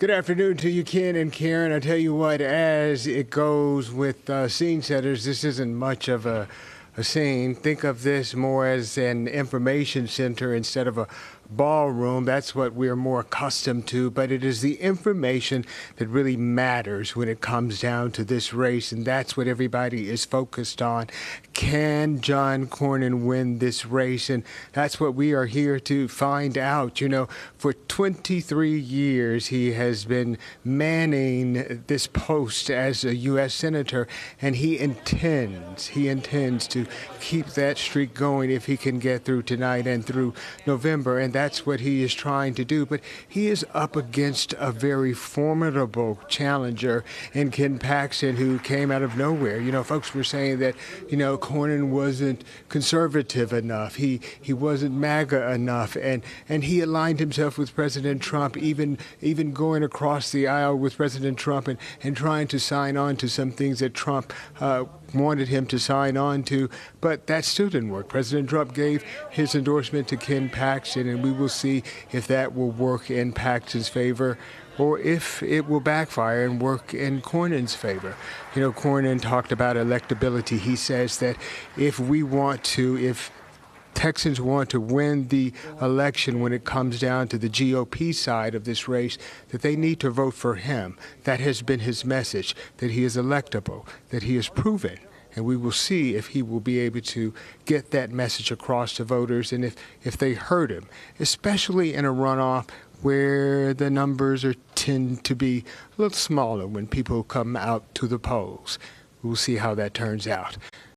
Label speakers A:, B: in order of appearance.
A: Good afternoon to you, Ken and Karen. I tell you what, as it goes with scene setters, this isn't much of a scene. Think of this more as an information center instead of a ballroom. That's what we're more accustomed to, but it is the information that really matters when it comes down to this race, and that's what everybody is focused on. Can John Cornyn win this race? And that's what we are here to find out. You know, for 23 years, he has been manning this post as a U.S. Senator, and he intends to keep that streak going if he can get through tonight and through November, and that's what he is trying to do. But he is up against a very formidable challenger in Ken Paxton, who came out of nowhere. You know, folks were saying that, you know, Cornyn wasn't conservative enough. He wasn't MAGA enough, and he aligned himself with President Trump, even going across the aisle with President Trump and trying to sign on to some things that Trump wanted him to sign on to, but that still didn't work. President Trump gave his endorsement to Ken Paxton, and we will see if that will work in Paxton's favor or if it will backfire and work in Cornyn's favor. You know, Cornyn talked about electability. He says that if Texans want to win the election when it comes down to the GOP side of this race, that they need to vote for him. That has been his message, that he is electable, that he is proven. And we will see if he will be able to get that message across to voters and if they heard him, especially in a runoff where the numbers tend to be a little smaller when people come out to the polls. We'll see how that turns out.